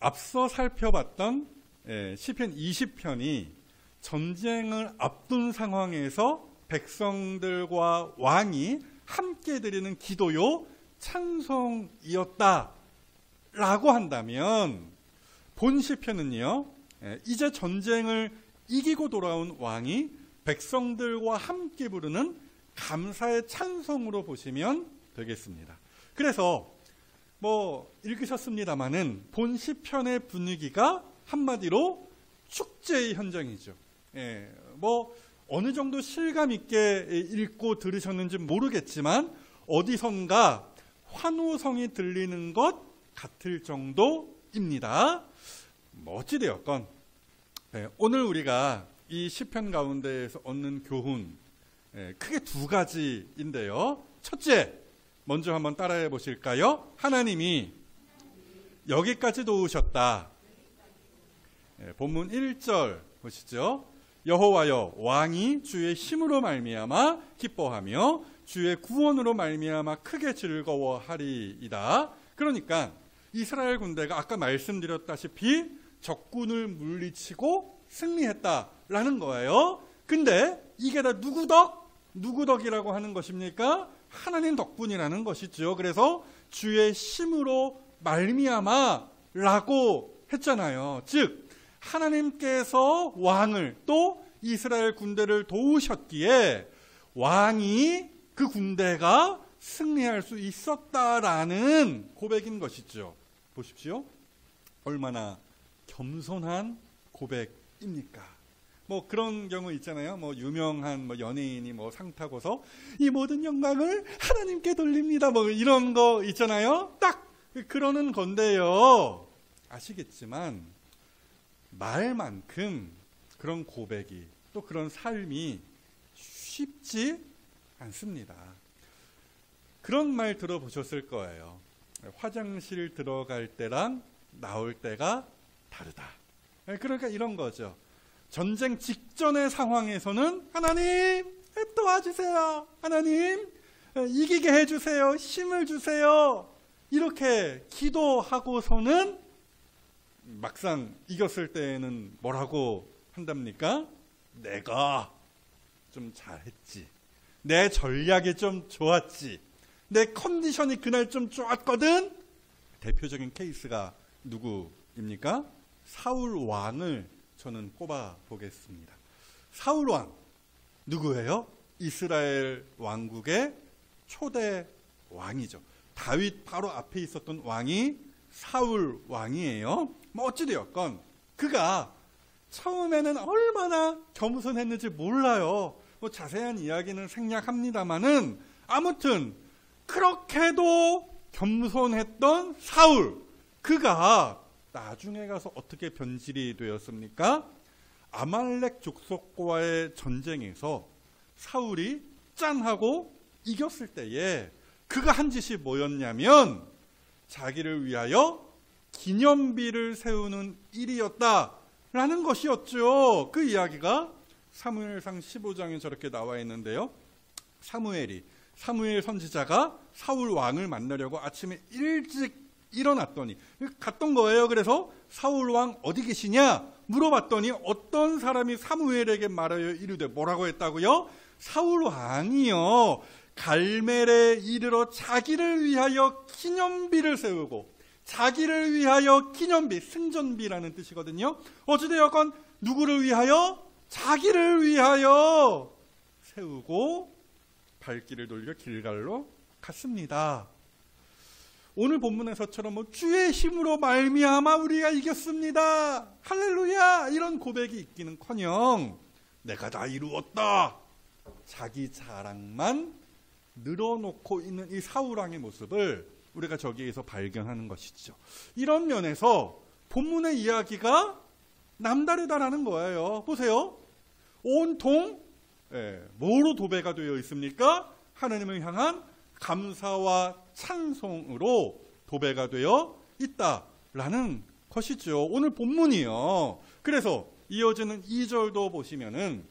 앞서 살펴봤던 시편 20편이 전쟁을 앞둔 상황에서 백성들과 왕이 함께 드리는 기도요 찬송이었다라고 한다면, 본 시편은요 이제 전쟁을 이기고 돌아온 왕이 백성들과 함께 부르는 감사의 찬송으로 보시면 되겠습니다. 그래서 읽으셨습니다마는 본 시편의 분위기가 한마디로 축제의 현장이죠. 어느 정도 실감 있게 읽고 들으셨는지 모르겠지만 어디선가 환호성이 들리는 것 같을 정도입니다. 어찌되었건 오늘 우리가 이 시편 가운데에서 얻는 교훈 크게 두 가지인데요. 첫째, 먼저 한번 따라해 보실까요? 하나님이 여기까지 도우셨다. 본문 1절 보시죠. 여호와여, 왕이 주의 힘으로 말미암아 기뻐하며 주의 구원으로 말미암아 크게 즐거워하리이다. 그러니까 이스라엘 군대가 아까 말씀드렸다시피 적군을 물리치고 승리했다라는 거예요. 근데 이게 다 누구 덕? 누구 덕이라고 하는 것입니까? 하나님 덕분이라는 것이죠. 그래서 주의 힘으로 말미암아라고 했잖아요. 즉 하나님께서 왕을 또 이스라엘 군대를 도우셨기에 왕이 그 군대가 승리할 수 있었다라는 고백인 것이죠. 보십시오. 얼마나 겸손한 고백입니까? 그런 경우 있잖아요. 유명한 연예인이 상 타고서 이 모든 영광을 하나님께 돌립니다. 이런 거 있잖아요. 딱 그러는 건데요. 아시겠지만 말만큼 그런 고백이 또 그런 삶이 쉽지 않습니다. 그런 말 들어보셨을 거예요. 화장실 들어갈 때랑 나올 때가 다르다. 그러니까 이런 거죠. 전쟁 직전의 상황에서는 하나님 도와주세요. 하나님 이기게 해주세요. 힘을 주세요. 이렇게 기도하고서는 막상 이겼을 때에는 뭐라고 한답니까? 내가 좀 잘했지. 내 전략이 좀 좋았지. 내 컨디션이 그날 좀 좋았거든. 대표적인 케이스가 누구입니까? 사울 왕을 저는 꼽아 보겠습니다. 사울 왕 누구예요? 이스라엘 왕국의 초대 왕이죠. 다윗 바로 앞에 있었던 왕이 사울 왕이에요. 어찌되었건 그가 처음에는 얼마나 겸손했는지 몰라요. 자세한 이야기는 생략합니다마는 아무튼 그렇게도 겸손했던 사울, 그가 나중에 가서 어떻게 변질이 되었습니까? 아말렉 족속과의 전쟁에서 사울이 짠하고 이겼을 때에 그가 한 짓이 뭐였냐면 자기를 위하여 기념비를 세우는 일이었다라는 것이었죠. 그 이야기가 사무엘상 15장에 저렇게 나와 있는데요. 사무엘 선지자가 사울 왕을 만나려고 아침에 일찍 일어났더니 갔던 거예요. 그래서 사울 왕 어디 계시냐 물어봤더니 어떤 사람이 사무엘에게 말하여 이르되 뭐라고 했다고요? 사울 왕이요 갈멜에 이르러 자기를 위하여 기념비를 세우고, 자기를 위하여 기념비, 승전비라는 뜻이거든요. 어찌되었건 누구를 위하여? 자기를 위하여 세우고 발길을 돌려 길갈로 갔습니다. 오늘 본문에서처럼 주의 힘으로 말미암아 우리가 이겼습니다. 할렐루야! 이런 고백이 있기는커녕 내가 다 이루었다. 자기 자랑만 늘어놓고 있는 이 사울왕의 모습을 우리가 저기에서 발견하는 것이죠. 이런 면에서 본문의 이야기가 남다르다라는 거예요. 보세요. 온통 뭐로 도배가 되어 있습니까? 하나님을 향한 감사와 찬송으로 도배가 되어 있다라는 것이죠. 오늘 본문이요. 그래서 이어지는 2절도 보시면은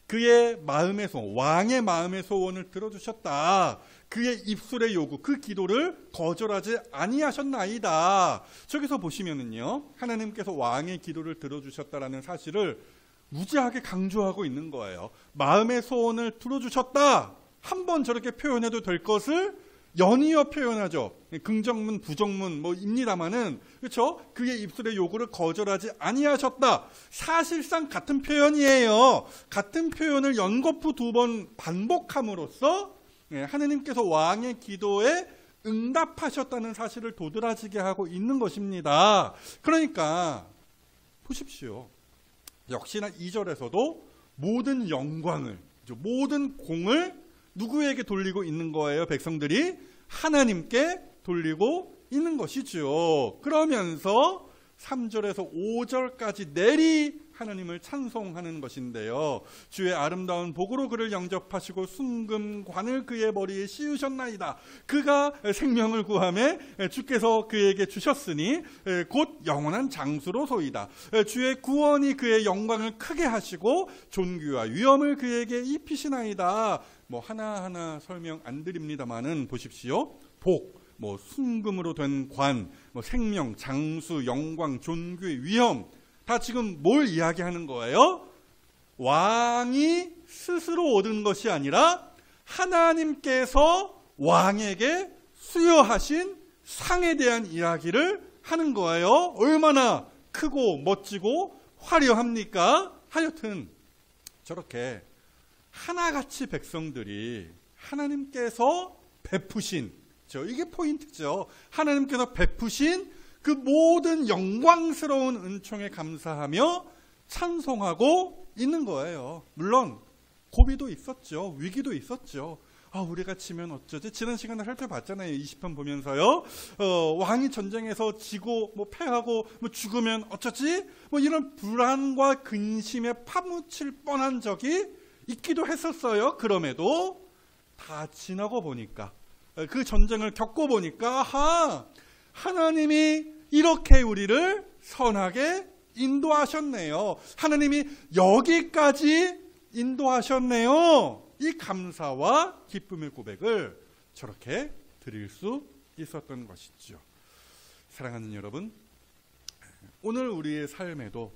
그의 마음의 소원, 왕의 마음의 소원을 들어주셨다. 그의 입술의 요구, 그 기도를 거절하지 아니하셨나이다. 저기서 보시면은요, 하나님께서 왕의 기도를 들어주셨다라는 사실을 무지하게 강조하고 있는 거예요. 마음의 소원을 들어주셨다. 한번 저렇게 표현해도 될 것을 연이어 표현하죠. 긍정문, 부정문 입니다마는, 그렇죠? 그의 입술의 요구를 거절하지 아니하셨다. 사실상 같은 표현이에요. 같은 표현을 연거푸 2번 반복함으로써 하느님께서 왕의 기도에 응답하셨다는 사실을 도드라지게 하고 있는 것입니다. 그러니까 보십시오. 역시나 2절에서도 모든 영광을, 모든 공을 누구에게 돌리고 있는 거예요? 백성들이 하나님께 돌리고 있는 것이죠. 그러면서 3절에서 5절까지 내리 하나님을 찬송하는 것인데요. 주의 아름다운 복으로 그를 영접하시고 순금관을 그의 머리에 씌우셨나이다. 그가 생명을 구하매 주께서 그에게 주셨으니 곧 영원한 장수로소이다. 주의 구원이 그의 영광을 크게 하시고 존귀와 위엄을 그에게 입히시나이다. 하나하나 설명 안 드립니다만은 보십시오. 복, 순금으로 된 관, 생명, 장수, 영광, 존귀, 위엄, 다 지금 뭘 이야기하는 거예요? 왕이 스스로 얻은 것이 아니라 하나님께서 왕에게 수여하신 상에 대한 이야기를 하는 거예요. 얼마나 크고 멋지고 화려합니까? 하여튼 저렇게 하나같이 백성들이 하나님께서 베푸신, 이게 포인트죠. 하나님께서 베푸신 그 모든 영광스러운 은총에 감사하며 찬송하고 있는 거예요. 물론 고비도 있었죠. 위기도 있었죠. 우리가 지면 어쩌지? 지난 시간에 살펴봤잖아요. 20편 보면서요. 왕이 전쟁에서 지고 패하고 죽으면 어쩌지? 이런 불안과 근심에 파묻힐 뻔한 적이 있기도 했었어요. 그럼에도 다 지나고 보니까, 그 전쟁을 겪어보니까 하나님이 이렇게 우리를 선하게 인도하셨네요. 하나님이 여기까지 인도하셨네요. 이 감사와 기쁨의 고백을 저렇게 드릴 수 있었던 것이죠. 사랑하는 여러분, 오늘 우리의 삶에도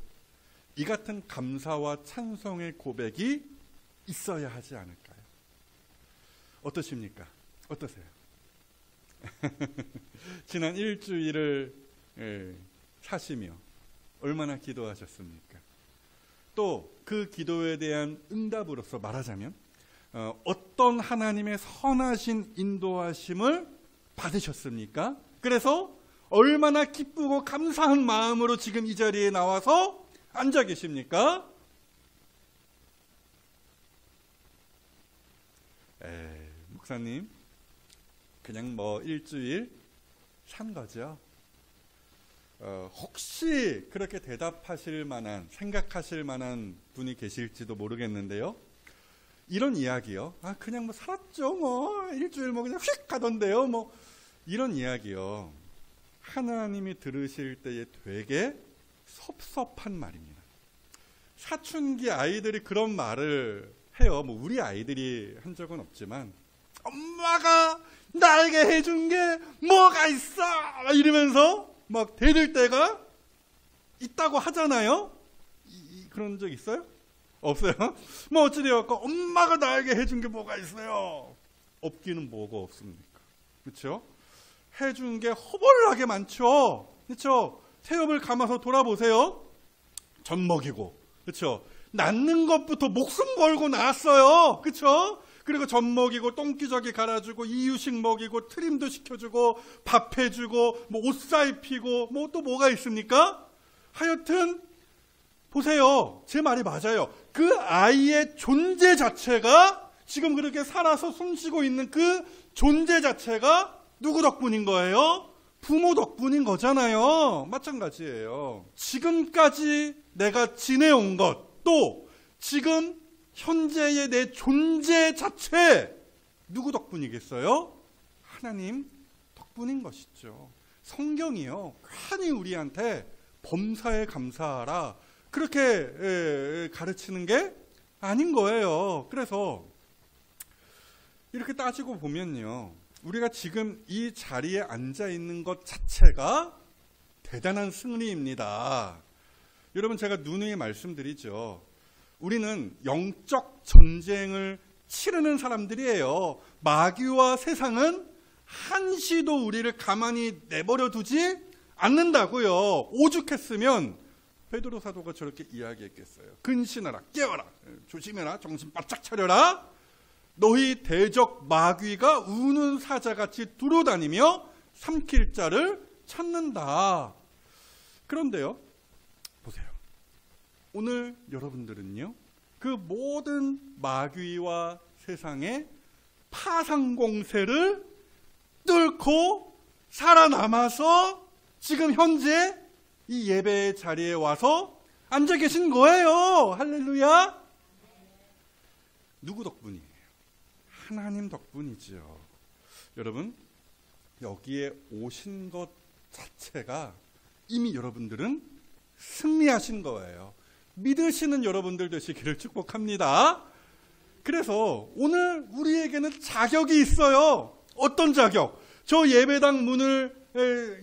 이 같은 감사와 찬송의 고백이 있어야 하지 않을까요? 어떠십니까? 어떠세요? 지난 일주일을 사시며 얼마나 기도하셨습니까? 또 그 기도에 대한 응답으로서 말하자면 어떤 하나님의 선하신 인도하심을 받으셨습니까? 그래서 얼마나 기쁘고 감사한 마음으로 지금 이 자리에 나와서 앉아 계십니까? 목사님, 그냥 일주일 산 거죠. 혹시 그렇게 대답하실 만한, 생각하실 만한 분이 계실지도 모르겠는데요. 이런 이야기요. 그냥 살았죠. 일주일 그냥 휙 가던데요. 이런 이야기요. 하나님이 들으실 때에 되게 섭섭한 말입니다. 사춘기 아이들이 그런 말을 해요. 우리 아이들이 한 적은 없지만, 엄마가 나에게 해준 게 뭐가 있어! 이러면서 대들 때가 있다고 하잖아요. 그런 적 있어요? 없어요? 어찌되었고 엄마가 나에게 해준 게 뭐가 있어요? 없기는 뭐가 없습니까? 그렇죠? 해준 게 허벌나게 많죠. 그렇죠? 태엽을 감아서 돌아보세요. 젖 먹이고, 그렇죠? 낳는 것부터 목숨 걸고 낳았어요. 그렇죠? 그리고 젖 먹이고 똥기저귀 갈아주고 이유식 먹이고 트림도 시켜주고 밥 해주고 옷 사입히고 또 뭐가 있습니까? 하여튼 보세요. 제 말이 맞아요. 그 아이의 존재 자체가, 지금 그렇게 살아서 숨쉬고 있는 그 존재 자체가 누구 덕분인 거예요? 부모 덕분인 거잖아요. 마찬가지예요. 지금까지 내가 지내온 것, 또 지금 현재의 내 존재 자체, 누구 덕분이겠어요? 하나님 덕분인 것이죠. 성경이요, 괜히 우리한테 범사에 감사하라 그렇게 가르치는 게 아닌 거예요. 그래서 이렇게 따지고 보면요, 우리가 지금 이 자리에 앉아 있는 것 자체가 대단한 승리입니다. 여러분, 제가 누누이 말씀드리죠. 우리는 영적 전쟁을 치르는 사람들이에요. 마귀와 세상은 한시도 우리를 가만히 내버려 두지 않는다고요. 오죽했으면 베드로 사도가 저렇게 이야기했겠어요. 근신하라, 깨어라, 조심해라, 정신 바짝 차려라. 너희 대적 마귀가 우는 사자같이 두루다니며 삼킬 자를 찾는다. 그런데요, 보세요. 오늘 여러분들은요, 그 모든 마귀와 세상의 파상공세를 뚫고 살아남아서 지금 현재 이 예배의 자리에 와서 앉아 계신 거예요. 할렐루야. 누구 덕분이에요? 하나님 덕분이죠. 여러분, 여기에 오신 것 자체가 이미 여러분들은 승리하신 거예요. 믿으시는 여러분들 되시기를 축복합니다. 그래서 오늘 우리에게는 자격이 있어요. 어떤 자격? 저 예배당 문을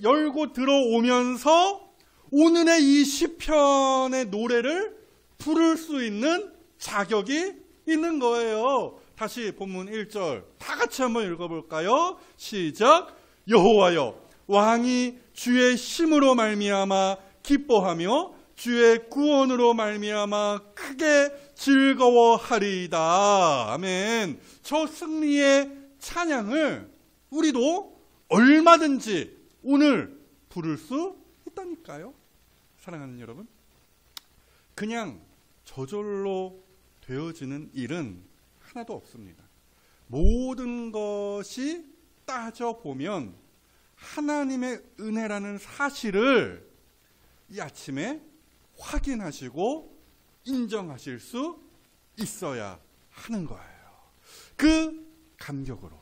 열고 들어오면서 오늘의 이 시편의 노래를 부를 수 있는 자격이 있는 거예요. 다시 본문 1절 다 같이 한번 읽어볼까요? 시작. 여호와여, 왕이 주의 힘으로 말미암아 기뻐하며 주의 구원으로 말미암아 크게 즐거워하리이다. 아멘. 저 승리의 찬양을 우리도 얼마든지 오늘 부를 수 있다니까요. 사랑하는 여러분, 그냥 저절로 되어지는 일은 하나도 없습니다. 모든 것이 따져보면 하나님의 은혜라는 사실을 이 아침에 확인하시고 인정하실 수 있어야 하는 거예요. 그 감격으로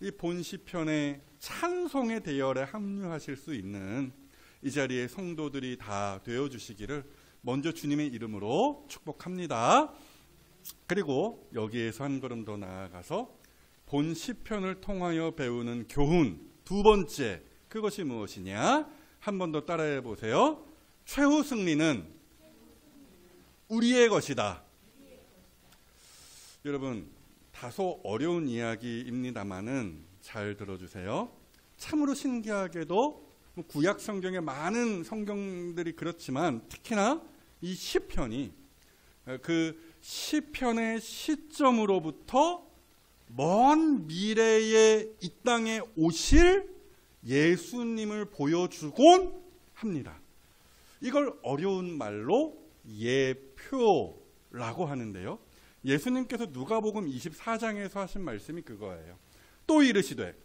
이 본 시편의 찬송의 대열에 합류하실 수 있는 이 자리에 성도들이 다 되어주시기를 먼저 주님의 이름으로 축복합니다. 그리고 여기에서 한 걸음 더 나아가서 본 시편을 통하여 배우는 교훈 두 번째, 그것이 무엇이냐? 한 번 더 따라해 보세요. 최후 승리는 우리의 것이다. 여러분, 다소 어려운 이야기입니다만은 잘 들어주세요. 참으로 신기하게도 구약 성경의 많은 성경들이 그렇지만 특히나 이 시편이 그 시편의 시점으로부터 먼 미래에 이 땅에 오실 예수님을 보여주곤 합니다. 이걸 어려운 말로 예표라고 하는데요. 예수님께서 누가복음 24장에서 하신 말씀이 그거예요. 또 이르시되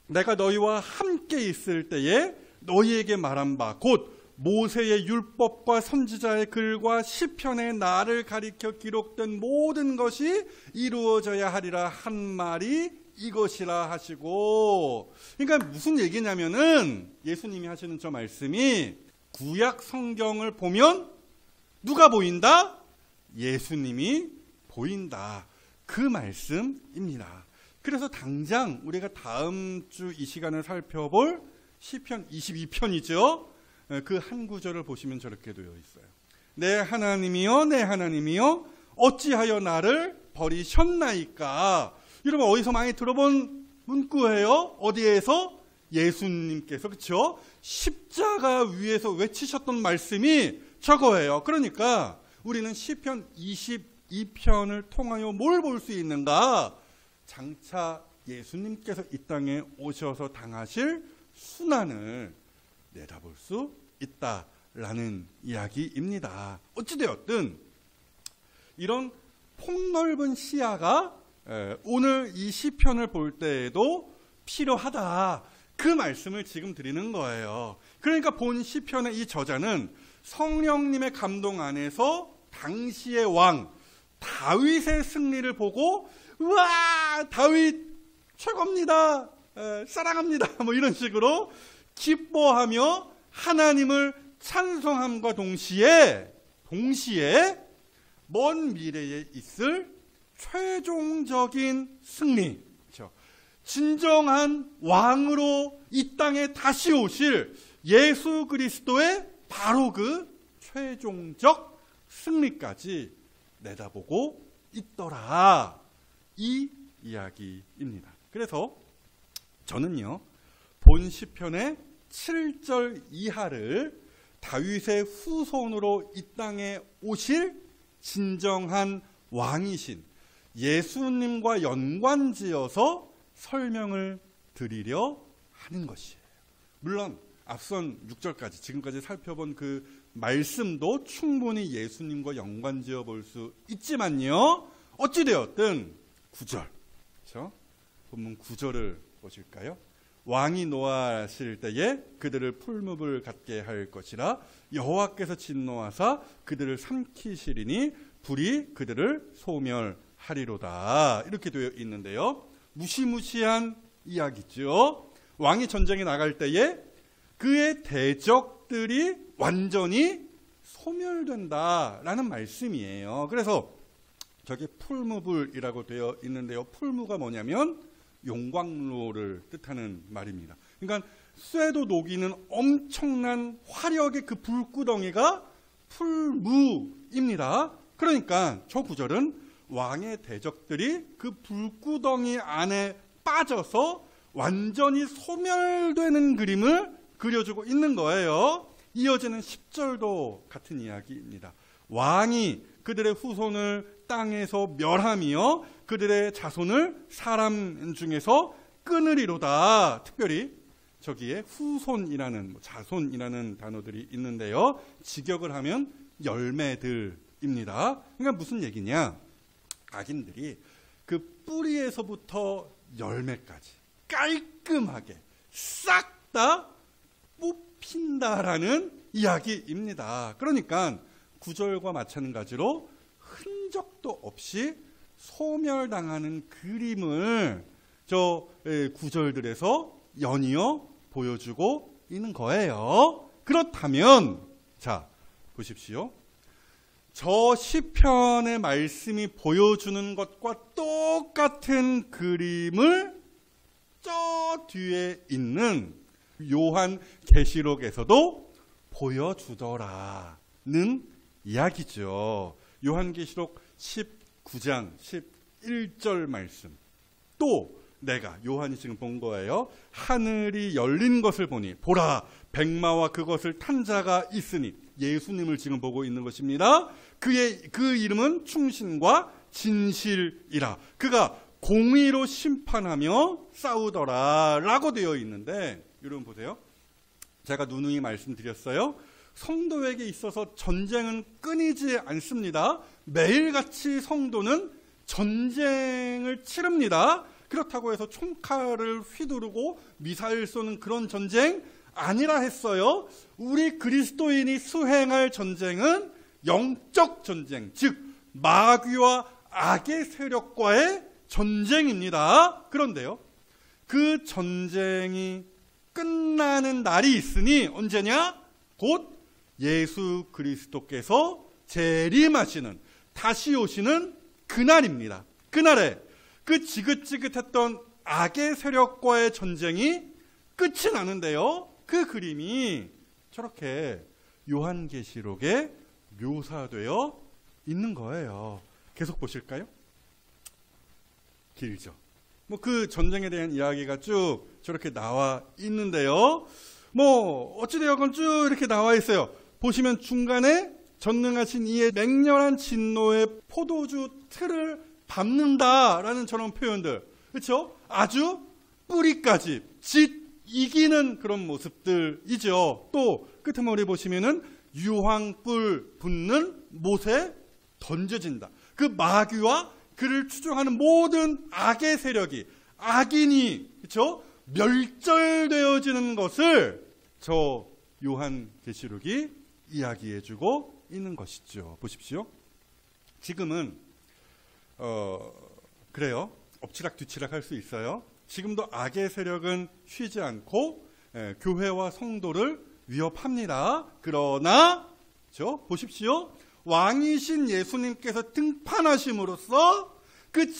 내가 너희와 함께 있을 때에 너희에게 말한 바 곧 모세의 율법과 선지자의 글과 시편의 나를 가리켜 기록된 모든 것이 이루어져야 하리라 한 말이 이것이라 하시고, 그러니까 무슨 얘기냐면은 예수님이 하시는 저 말씀이 구약 성경을 보면 누가 보인다? 예수님이 보인다. 그 말씀입니다. 그래서 당장 우리가 다음 주 이 시간을 살펴볼 시편 22편이죠. 그 한 구절을 보시면 저렇게 되어 있어요. 내 하나님이여, 내 하나님이여, 어찌하여 나를 버리셨나이까. 여러분, 어디서 많이 들어본 문구예요? 어디에서? 예수님께서, 그렇죠? 십자가 위에서 외치셨던 말씀이 저거예요. 그러니까 우리는 시편 22편을 통하여 뭘 볼 수 있는가? 장차 예수님께서 이 땅에 오셔서 당하실 순환을 내다볼 수 있다라는 이야기입니다. 어찌되었든 이런 폭넓은 시야가 오늘 이 시편을 볼 때에도 필요하다. 그 말씀을 지금 드리는 거예요. 그러니까 본 시편의 이 저자는 성령님의 감동 안에서 당시의 왕 다윗의 승리를 보고 우와, 다윗 최고입니다, 사랑합니다, 뭐 이런 식으로 기뻐하며 하나님을 찬송함과 동시에 먼 미래에 있을 최종적인 승리, 그렇죠? 진정한 왕으로 이 땅에 다시 오실 예수 그리스도의 바로 그 최종적 승리까지 내다보고 있더라. 이 이야기입니다. 그래서 저는요, 본 시편의 7절 이하를 다윗의 후손으로 이 땅에 오실 진정한 왕이신 예수님과 연관지어서 설명을 드리려 하는 것이에요. 물론 앞선 6절까지 지금까지 살펴본 그 말씀도 충분히 예수님과 연관지어 볼 수 있지만요, 어찌되었든 9절, 그렇죠? 본문 9절을 보실까요? 왕이 노하실 때에 그들을 풀무불 갖게 할 것이라 여호와께서 진노하사 그들을 삼키시리니 불이 그들을 소멸하리로다. 이렇게 되어 있는데요, 무시무시한 이야기죠. 왕이 전쟁에 나갈 때에 그의 대적들이 완전히 소멸된다라는 말씀이에요. 그래서 저기 풀무불이라고 되어 있는데요, 풀무가 뭐냐면 용광로를 뜻하는 말입니다. 그러니까 쇠도 녹이는 엄청난 화력의 그 불구덩이가 풀무입니다. 그러니까 저 구절은 왕의 대적들이 그 불구덩이 안에 빠져서 완전히 소멸되는 그림을 그려주고 있는 거예요. 이어지는 10절도 같은 이야기입니다. 왕이 그들의 후손을 땅에서 멸하며 그들의 자손을 사람 중에서 끊으리로다. 특별히 저기에 후손이라는, 자손이라는 단어들이 있는데요, 직역을 하면 열매들입니다. 그러니까 무슨 얘기냐, 악인들이 그 뿌리에서부터 열매까지 깔끔하게 싹 다 뽑힌다라는 이야기입니다. 그러니까 9절과 마찬가지로 흔적도 없이 소멸당하는 그림을 저 구절들에서 연이어 보여주고 있는 거예요. 그렇다면 자, 보십시오. 저 시편의 말씀이 보여주는 것과 똑같은 그림을 저 뒤에 있는 요한계시록에서도 보여주더라는 이야기죠. 요한계시록 19장 11절 말씀. 또 내가, 요한이 지금 본 거예요. 하늘이 열린 것을 보니 보라, 백마와 그것을 탄 자가 있으니, 예수님을 지금 보고 있는 것입니다. 그 이름은 충신과 진실이라. 그가 공의로 심판하며 싸우더라 라고 되어 있는데, 여러분 보세요. 제가 누누이 말씀드렸어요. 성도에게 있어서 전쟁은 끊이지 않습니다. 매일같이 성도는 전쟁을 치릅니다. 그렇다고 해서 총칼을 휘두르고 미사일 쏘는 그런 전쟁 아니라 했어요. 우리 그리스도인이 수행할 전쟁은 영적 전쟁, 즉 마귀와 악의 세력과의 전쟁입니다. 그런데요, 그 전쟁이 끝나는 날이 있으니 언제냐? 곧 예수 그리스도께서 재림하시는, 다시 오시는 그날입니다. 그날에 그 지긋지긋했던 악의 세력과의 전쟁이 끝이 나는데요, 그 그림이 저렇게 요한계시록에 묘사되어 있는 거예요. 계속 보실까요? 길죠. 그 전쟁에 대한 이야기가 쭉 저렇게 나와 있는데요, 어찌되었건 쭉 이렇게 나와 있어요. 보시면 중간에 전능하신 이의 맹렬한 진노의 포도주 틀을 밟는다라는 저런 표현들, 그렇죠? 아주 뿌리까지 이기는 그런 모습들이죠. 또 끄트머리 보시면은 유황불 붙는 못에 던져진다. 그 마귀와 그를 추종하는 모든 악의 세력이, 악인이, 그렇죠? 멸절되어지는 것을 저 요한계시록이 이야기해주고 있는 것이죠. 보십시오. 지금은 그래요. 엎치락 뒤치락 할 수 있어요. 지금도 악의 세력은 쉬지 않고 교회와 성도를 위협합니다. 그러나 보십시오. 왕이신 예수님께서 등판하심으로써 그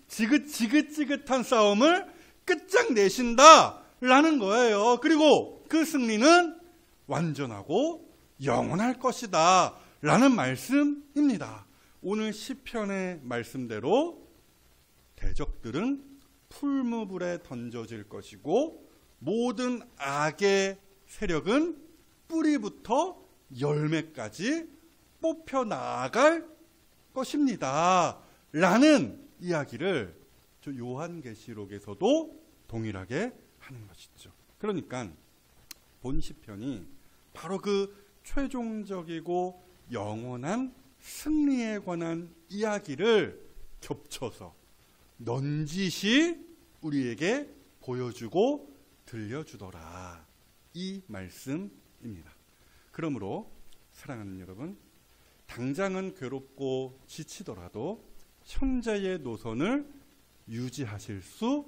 지긋지긋한 싸움을 끝장내신다라는 거예요. 그리고 그 승리는 완전하고 영원할 것이다 라는 말씀입니다. 오늘 시편의 말씀대로 대적들은 풀무불에 던져질 것이고 모든 악의 세력은 뿌리부터 열매까지 뽑혀 나아갈 것입니다 라는 이야기를 요한계시록에서도 동일하게 하는 것이죠. 그러니까 본 시편이 바로 그 최종적이고 영원한 승리에 관한 이야기를 겹쳐서 넌지시 우리에게 보여주고 들려주더라, 이 말씀입니다. 그러므로 사랑하는 여러분, 당장은 괴롭고 지치더라도 현재의 노선을 유지하실 수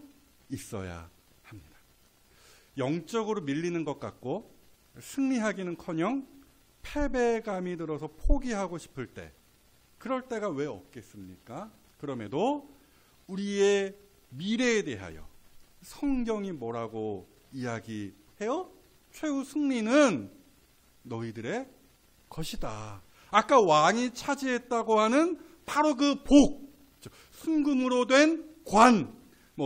있어야 합니다. 영적으로 밀리는 것 같고 승리하기는커녕 패배감이 들어서 포기하고 싶을 때, 그럴 때가 왜 없겠습니까? 그럼에도 우리의 미래에 대하여 성경이 뭐라고 이야기해요? 최후 승리는 너희들의 것이다. 아까 왕이 차지했다고 하는 바로 그 복, 순금으로 된 관,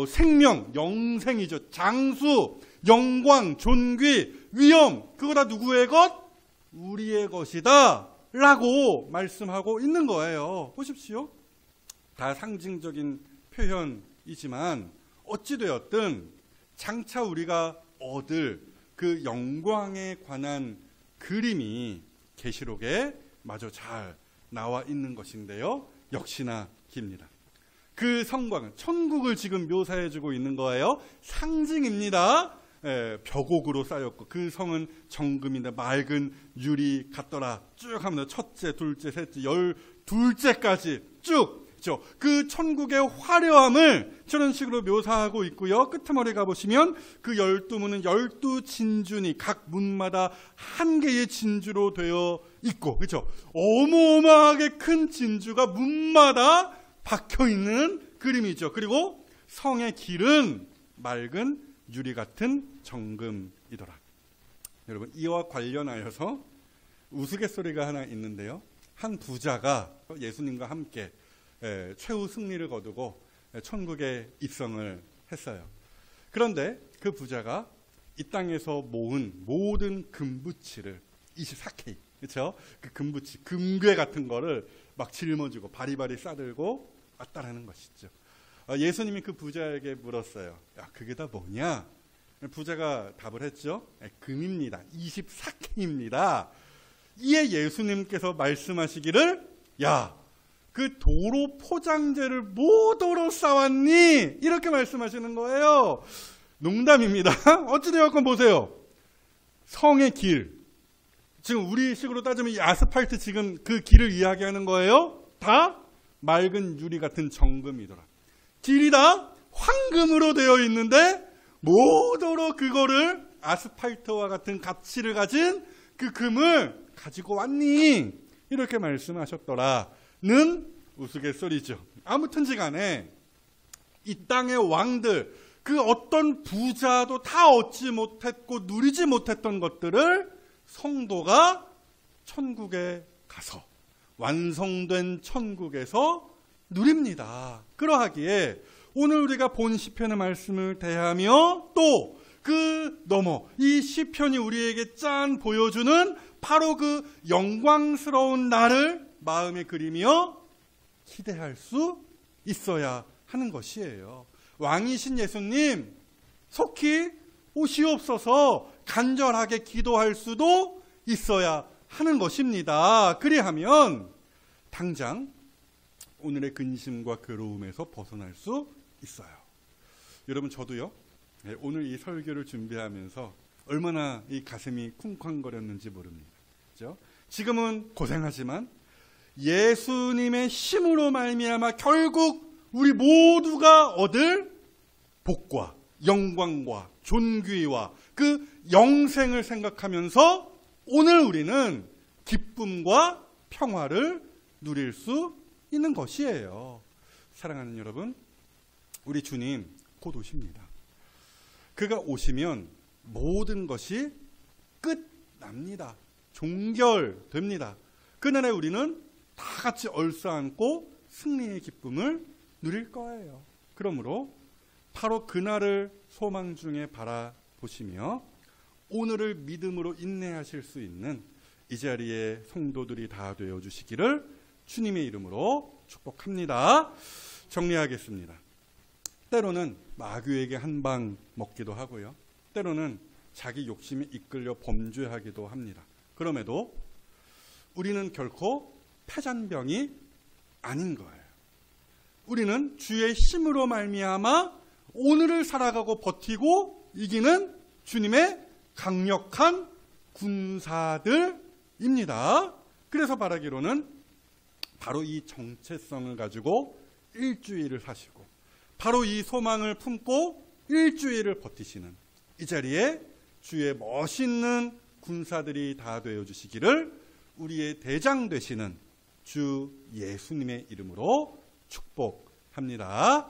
생명, 영생이죠. 장수, 영광, 존귀, 위엄, 그거 다 누구의 것? 우리의 것이다 라고 말씀하고 있는 거예요. 보십시오. 다 상징적인 표현이지만 어찌되었든 장차 우리가 얻을 그 영광에 관한 그림이 계시록에 마저 잘 나와 있는 것인데요. 역시나 깁니다. 그 성광은 천국을 지금 묘사해주고 있는 거예요. 상징입니다. 벽옥으로 쌓였고 그 성은 정금인데 맑은 유리 같더라. 쭉 하면 첫째, 둘째, 셋째, 12째까지 쭉 그 천국의 화려함을 저런 식으로 묘사하고 있고요. 끄트머리 가보시면 그 12문은 12진주니 각 문마다 한 개의 진주로 되어 있고, 그렇죠? 어마어마하게 큰 진주가 문마다 박혀 있는 그림이죠. 그리고 성의 길은 맑은 유리 같은 정금이더라. 여러분, 이와 관련하여서 우스갯소리가 하나 있는데요. 한 부자가 예수님과 함께 최후 승리를 거두고 천국에 입성을 했어요. 그런데 그 부자가 이 땅에서 모은 모든 금부치를 24K, 그렇죠? 그 금부치, 금괴 같은 거를 막 짊어지고 바리바리 싸들고 왔다라는 것이죠. 예수님이 그 부자에게 물었어요. 야, 그게 다 뭐냐? 부자가 답을 했죠. 금입니다. 24K입니다. 이에 예수님께서 말씀하시기를, 야, 그 도로 포장재를 뭐더러 싸왔니? 이렇게 말씀하시는 거예요. 농담입니다. 어찌되었건 보세요. 성의 길. 지금 우리 식으로 따지면 이 아스팔트 지금 그 길을 이야기하는 거예요. 다 맑은 유리 같은 정금이더라. 길이 다 황금으로 되어 있는데 뭐더러 그거를 아스팔트와 같은 가치를 가진 그 금을 가지고 왔니? 이렇게 말씀하셨더라는 우스갯소리죠. 아무튼지 간에 이 땅의 왕들, 그 어떤 부자도 다 얻지 못했고 누리지 못했던 것들을 성도가 천국에 가서 완성된 천국에서 누립니다. 그러하기에 오늘 우리가 본 시편의 말씀을 대하며 또 그 넘어 이 시편이 우리에게 짠 보여주는 바로 그 영광스러운 날을 마음에 그리며 기대할 수 있어야 하는 것이에요. 왕이신 예수님 속히 오시옵소서 간절하게 기도할 수도 있어야 하는 것입니다. 그리하면 당장 오늘의 근심과 괴로움에서 벗어날 수 있어요. 여러분, 저도요, 오늘 이 설교를 준비하면서 얼마나 이 가슴이 쿵쾅거렸는지 모릅니다. 그렇죠? 지금은 고생하지만 예수님의 힘으로 말미암아 결국 우리 모두가 얻을 복과 영광과 존귀와 그 영생을 생각하면서 오늘 우리는 기쁨과 평화를 누릴 수 있는 것이에요. 사랑하는 여러분, 우리 주님 곧 오십니다. 그가 오시면 모든 것이 끝납니다. 종결됩니다. 그날에 우리는 다 같이 얼싸안고 승리의 기쁨을 누릴 거예요. 그러므로 바로 그날을 소망 중에 바라보시며 오늘을 믿음으로 인내하실 수 있는 이 자리에 성도들이 다 되어주시기를 주님의 이름으로 축복합니다. 정리하겠습니다. 때로는 마귀에게 한 방 먹기도 하고요. 때로는 자기 욕심에 이끌려 범죄하기도 합니다. 그럼에도 우리는 결코 패잔병이 아닌 거예요. 우리는 주의 힘으로 말미암아 오늘을 살아가고 버티고 이기는 주님의 강력한 군사들입니다. 그래서 바라기로는 바로 이 정체성을 가지고 일주일을 사시고 바로 이 소망을 품고 일주일을 버티시는 이 자리에 주의 멋있는 군사들이 다 되어주시기를 우리의 대장 되시는 주 예수님의 이름으로 축복합니다.